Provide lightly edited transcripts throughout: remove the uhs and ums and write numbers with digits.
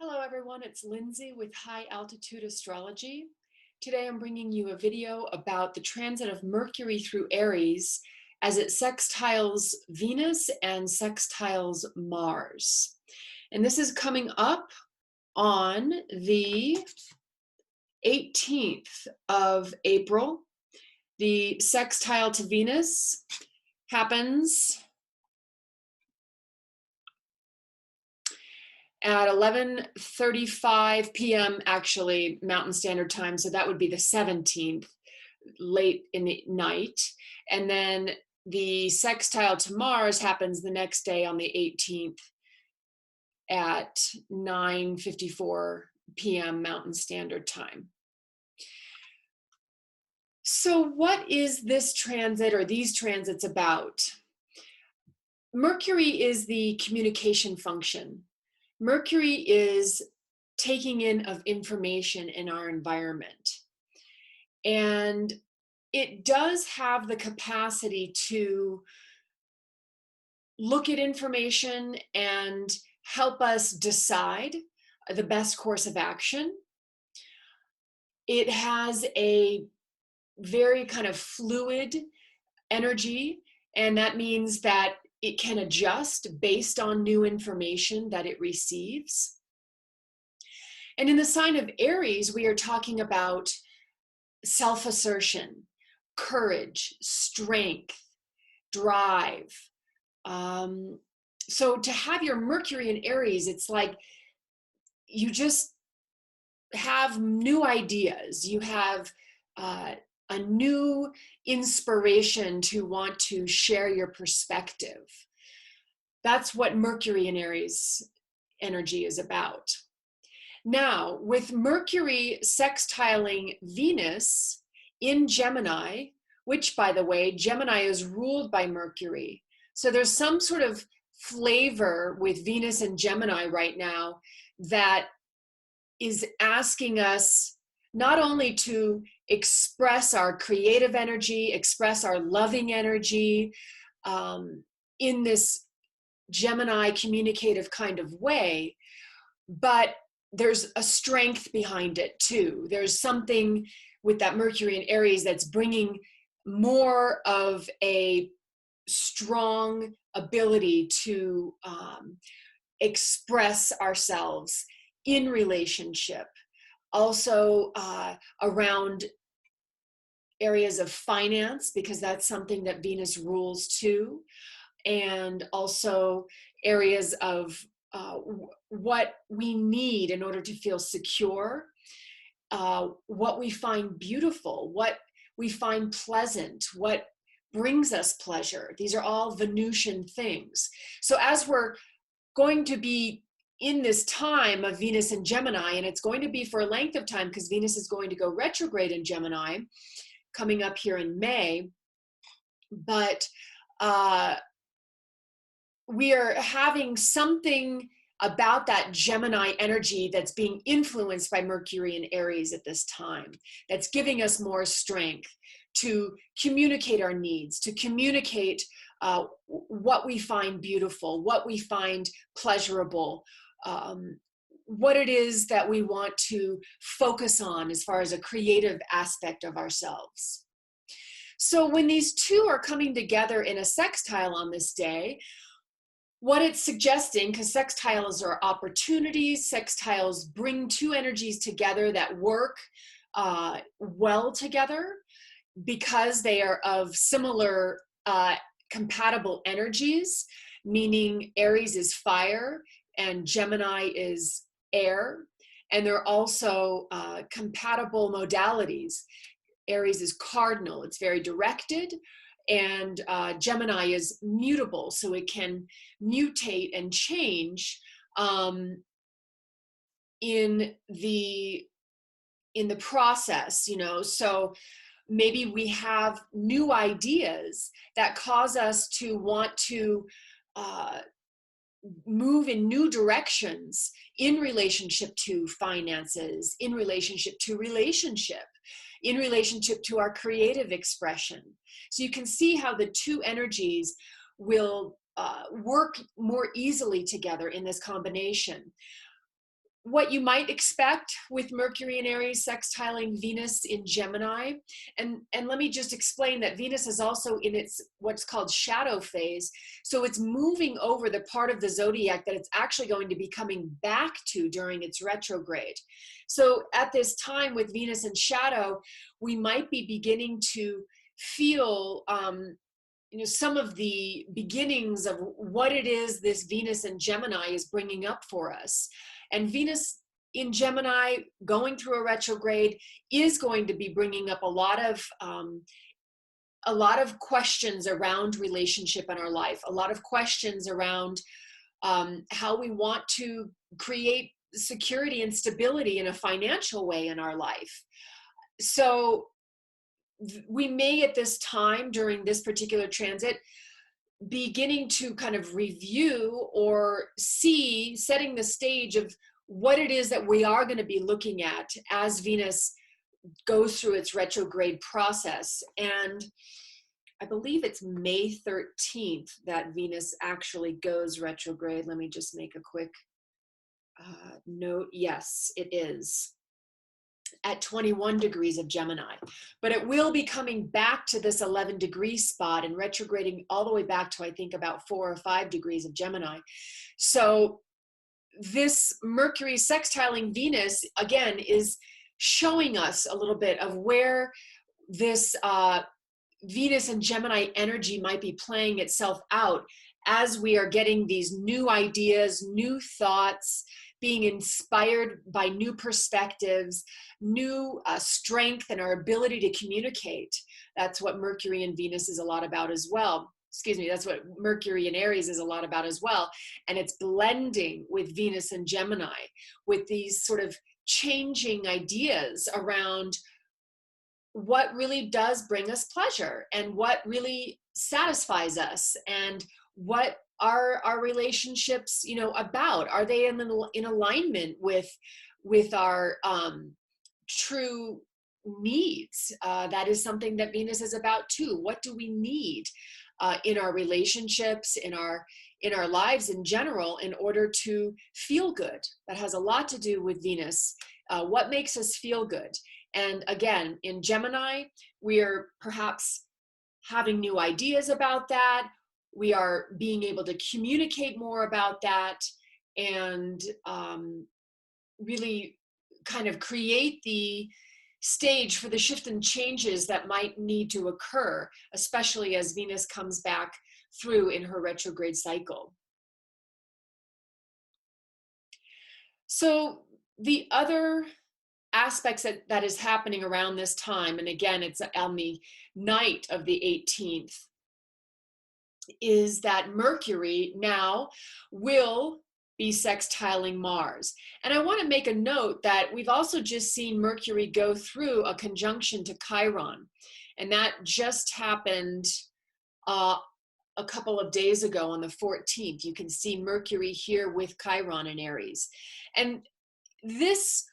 Hello everyone, it's Lindsay with High Altitude Astrology. Today I'm bringing you a video about the transit of Mercury through Aries as it sextiles Venus and sextiles Mars. And this is coming up on the 18th of April. The sextile to Venus happens at 11:35 p.m. actually Mountain Standard Time, so that would be the 17th, late in the night. And then the sextile to Mars happens the next day on the 18th at 9:54 p.m. Mountain Standard Time. So what is this transit or these transits about? Mercury is the communication function. Mercury is taking in of information in our environment. And it does have the capacity to look at information and help us decide the best course of action. It has a very kind of fluid energy, and that means that it can adjust based on new information that it receives. And in the sign of Aries, we are talking about self-assertion, courage, strength, drive. So to have your Mercury in Aries, it's like you just have new ideas. You have a new inspiration to want to share your perspective. That's what Mercury in Aries energy is about. Now, with Mercury sextiling Venus in Gemini, which, by the way, Gemini is ruled by Mercury. So there's some sort of flavor with Venus and Gemini right now that is asking us not only to express our creative energy, express our loving energy in this Gemini communicative kind of way, but there's a strength behind it too. There's something with that Mercury in Aries that's bringing more of a strong ability to express ourselves in relationship. Also around areas of finance, because that's something that Venus rules too, and also areas of what we need in order to feel secure, what we find beautiful, what we find pleasant, what brings us pleasure. These are all Venusian things. So as we're going to be in this time of Venus and Gemini, and it's going to be for a length of time because Venus is going to go retrograde in Gemini coming up here in May, but we are having something about that Gemini energy that's being influenced by Mercury in Aries at this time, that's giving us more strength to communicate our needs, to communicate what we find beautiful, what we find pleasurable, what it is that we want to focus on as far as a creative aspect of ourselves. So when these two are coming together in a sextile on this day, what it's suggesting, because sextiles are opportunities, sextiles bring two energies together that work well together because they are of similar compatible energies, meaning Aries is fire and Gemini is air, and they're also compatible modalities. Aries is cardinal, it's very directed, and Gemini is mutable, so it can mutate and change in the process, you know. So maybe we have new ideas that cause us to want to move in new directions in relationship to finances, in relationship to relationship, in relationship to our creative expression. So you can see how the two energies will work more easily together in this combination. what you might expect with Mercury in Aries sextiling Venus in Gemini. And let me just explain that Venus is also in its what's called shadow phase. So it's moving over the part of the zodiac that it's actually going to be coming back to during its retrograde. So at this time with Venus in shadow, we might be beginning to feel some of the beginnings of what it is this Venus in Gemini is bringing up for us. And Venus in Gemini going through a retrograde is going to be bringing up a lot of questions around relationship in our life, a lot of questions around how we want to create security and stability in a financial way in our life. So we may at this time during this particular transit beginning to kind of review or see, setting the stage of what it is that we are going to be looking at as Venus goes through its retrograde process. And I believe it's May 13th that Venus actually goes retrograde. Let me just make a quick note. Yes, it is at 21 degrees of Gemini, but it will be coming back to this 11 degree spot and retrograding all the way back to, I think, about 4 or 5 degrees of Gemini. So this Mercury sextiling Venus, again, is showing us a little bit of where this Venus and Gemini energy might be playing itself out as we are getting these new ideas, new thoughts, being inspired by new perspectives, new strength and our ability to communicate. That's what Mercury and Venus is a lot about as well. Excuse me, that's what Mercury in Aries is a lot about as well. And it's blending with Venus and Gemini with these sort of changing ideas around what really does bring us pleasure and what really satisfies us and what are our relationships, about? Are they in alignment with our true needs? That is something that Venus is about too. What do we need in our relationships, in our lives in general, in order to feel good? That has a lot to do with Venus. What makes us feel good? And again, in Gemini, we are perhaps having new ideas about that. We are being able to communicate more about that and really kind of create the stage for the shift and changes that might need to occur, especially as Venus comes back through in her retrograde cycle. So the other aspects that is happening around this time, and again, it's on the night of the 18th, is that Mercury now will be sextiling Mars. And I want to make a note that we've also just seen Mercury go through a conjunction to Chiron. And that just happened a couple of days ago on the 14th. You can see Mercury here with Chiron in Aries. And this,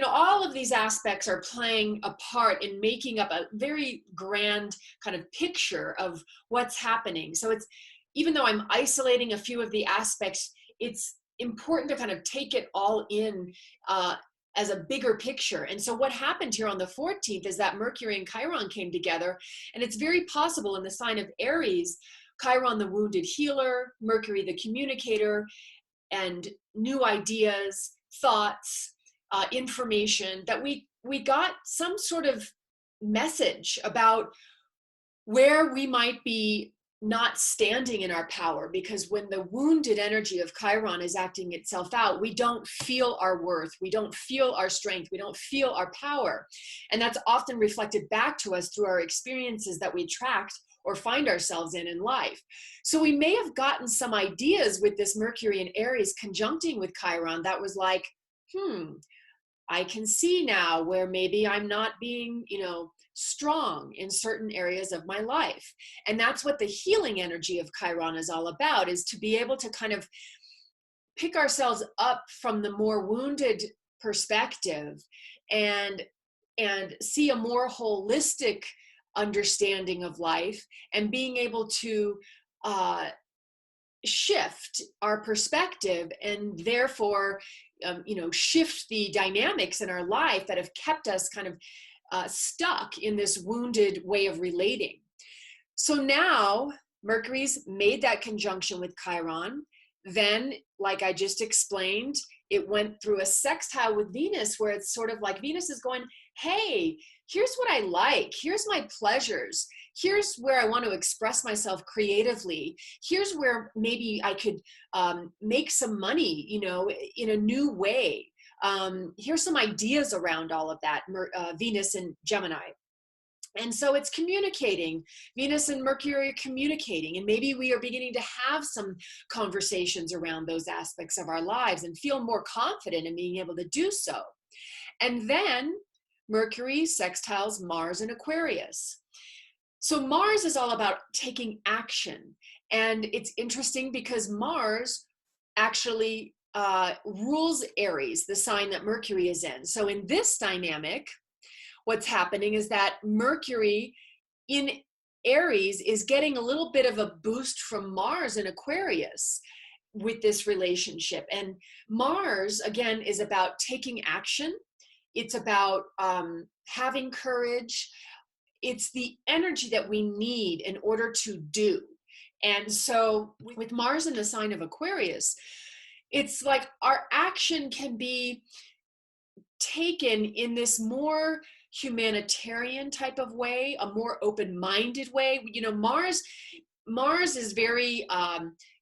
all of these aspects are playing a part in making up a very grand kind of picture of what's happening. So it's, even though I'm isolating a few of the aspects, it's important to kind of take it all in as a bigger picture. And so what happened here on the 14th is that Mercury and Chiron came together, and it's very possible in the sign of Aries, Chiron the wounded healer, Mercury the communicator, and new ideas, thoughts, information, that we got some sort of message about where we might be not standing in our power, because when the wounded energy of Chiron is acting itself out, we don't feel our worth, we don't feel our strength, we don't feel our power. And that's often reflected back to us through our experiences that we attract or find ourselves in life. So we may have gotten some ideas with this Mercury and Aries conjuncting with Chiron that was like, I can see now where maybe I'm not being, strong in certain areas of my life. And that's what the healing energy of Chiron is all about, is to be able to kind of pick ourselves up from the more wounded perspective and see a more holistic understanding of life, and being able to shift shift our perspective and therefore, shift the dynamics in our life that have kept us kind of stuck in this wounded way of relating. So now Mercury's made that conjunction with Chiron. Then, like I just explained, it went through a sextile with Venus, where it's sort of like Venus is going, hey, here's what I like. Here's my pleasures. Here's where I want to express myself creatively. Here's where maybe I could make some money, in a new way. Here's some ideas around all of that, Venus and Gemini. And so it's communicating. Venus and Mercury are communicating, and maybe we are beginning to have some conversations around those aspects of our lives and feel more confident in being able to do so. And then Mercury sextiles Mars in Aquarius. So Mars is all about taking action. And it's interesting because Mars actually rules Aries, the sign that Mercury is in. So in this dynamic, what's happening is that Mercury in Aries is getting a little bit of a boost from Mars in Aquarius with this relationship. And Mars, again, is about taking action. It's about having courage. It's the energy that we need in order to do. And so with Mars in the sign of Aquarius, it's like our action can be taken in this more humanitarian type of way, a more open-minded way. Mars is very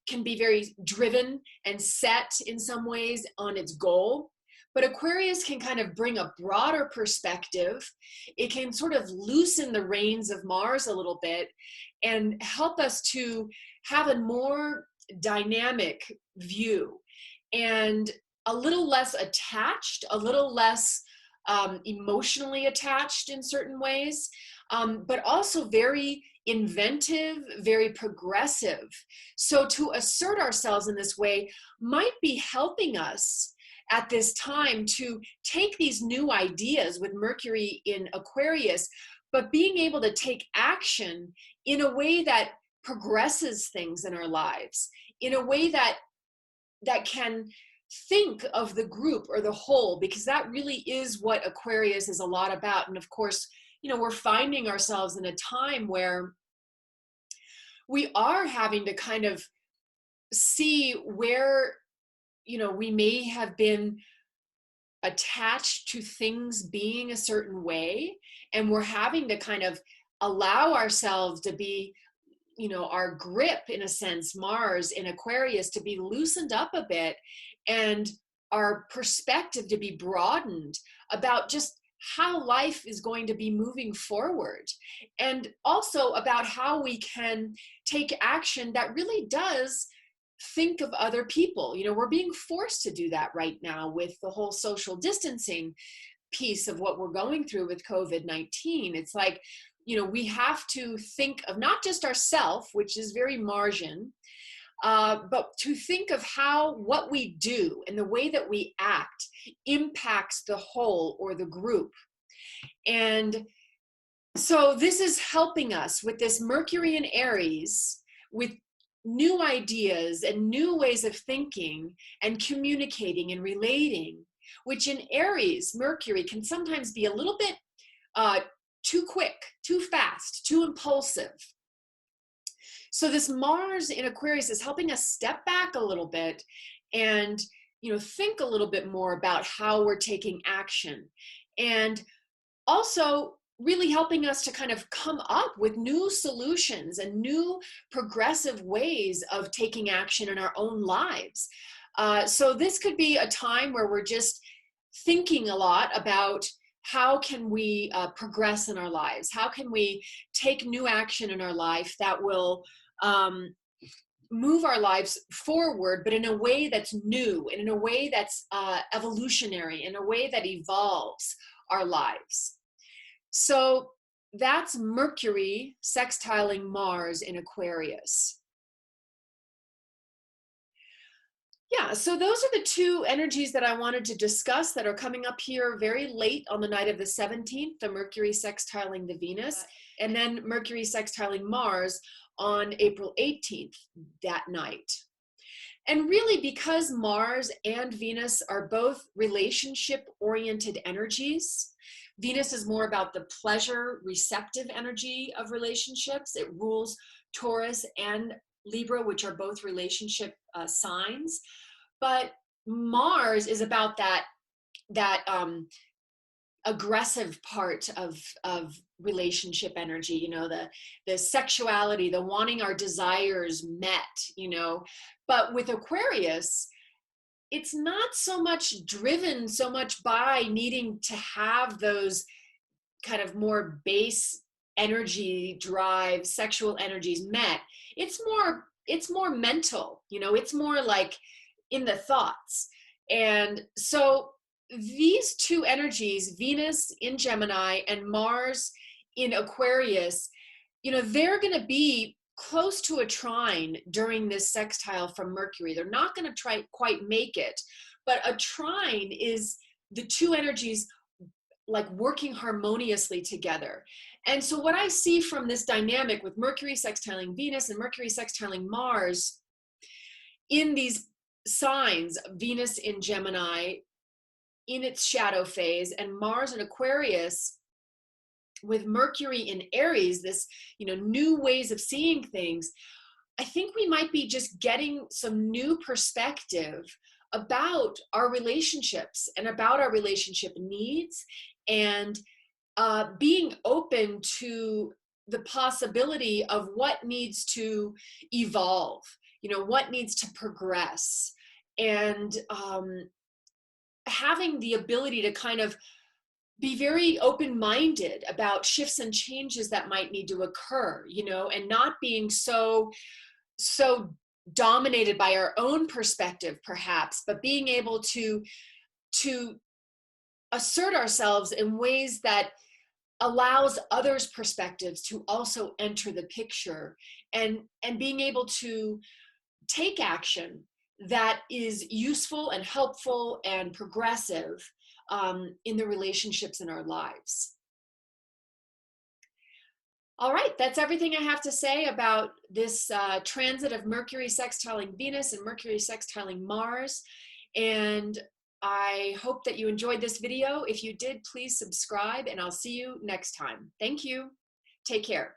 can be very driven and set in some ways on its goal, but Aquarius can kind of bring a broader perspective. It can sort of loosen the reins of Mars a little bit and help us to have a more dynamic view and a little less attached, a little less emotionally attached in certain ways, but also very inventive, very progressive. So to assert ourselves in this way might be helping us at this time to take these new ideas with Mercury in Aquarius, but being able to take action in a way that progresses things in our lives, in a way that can think of the group or the whole, because that really is what Aquarius is a lot about. And of course, we're finding ourselves in a time where we are having to kind of see where, we may have been attached to things being a certain way, and we're having to kind of allow ourselves to be, our grip, in a sense, Mars in Aquarius, to be loosened up a bit, and our perspective to be broadened about just how life is going to be moving forward, and also about how we can take action that really does think of other people. We're being forced to do that right now with the whole social distancing piece of what we're going through with COVID-19. It's like, we have to think of not just ourselves, which is very Martian, but to think of how what we do and the way that we act impacts the whole or the group. And so this is helping us with this Mercury in Aries, with new ideas and new ways of thinking and communicating and relating, which in Aries, Mercury can sometimes be a little bit too quick, too fast, too impulsive. So this Mars in Aquarius is helping us step back a little bit and, think a little bit more about how we're taking action, and also really helping us to kind of come up with new solutions and new progressive ways of taking action in our own lives. So this could be a time where we're just thinking a lot about how can we progress in our lives? How can we take new action in our life that will move our lives forward, but in a way that's new, and in a way that's evolutionary, in a way that evolves our lives. So that's Mercury sextiling Mars in Aquarius. Yeah, so those are the two energies that I wanted to discuss that are coming up here very late on the night of the 17th, the Mercury sextiling the Venus, and then Mercury sextiling Mars on April 18th that night. And really, because Mars and Venus are both relationship-oriented energies, Venus is more about the pleasure, receptive energy of relationships. It rules Taurus and Libra, which are both relationship signs. But Mars is about that aggressive part of relationship energy, you know, the sexuality, the wanting our desires met, you know. But with Aquarius, it's not so much driven so much by needing to have those kind of more base energy drive sexual energies met. It's more mental, you know. It's more like in the thoughts. And so these two energies, Venus in Gemini and Mars in Aquarius, you know, they're going to be close to a trine during this sextile from Mercury. They're not going to try quite make it, but a trine is the two energies like working harmoniously together. And so what I see from this dynamic with Mercury sextiling Venus and Mercury sextiling Mars in these signs, Venus in Gemini in its shadow phase and Mars in Aquarius with Mercury in Aries, this, you know, new ways of seeing things, I think we might be just getting some new perspective about our relationships and about our relationship needs, and being open to the possibility of what needs to evolve, you know, what needs to progress, and having the ability to kind of be very open-minded about shifts and changes that might need to occur, you know, and not being so dominated by our own perspective perhaps, but being able to assert ourselves in ways that allows others' perspectives to also enter the picture, and being able to take action that is useful and helpful and progressive in the relationships in our lives. All right, that's everything I have to say about this transit of Mercury sextiling Venus and Mercury sextiling Mars. And I hope that you enjoyed this video. If you did, please subscribe, and I'll see you next time. Thank you. Take care.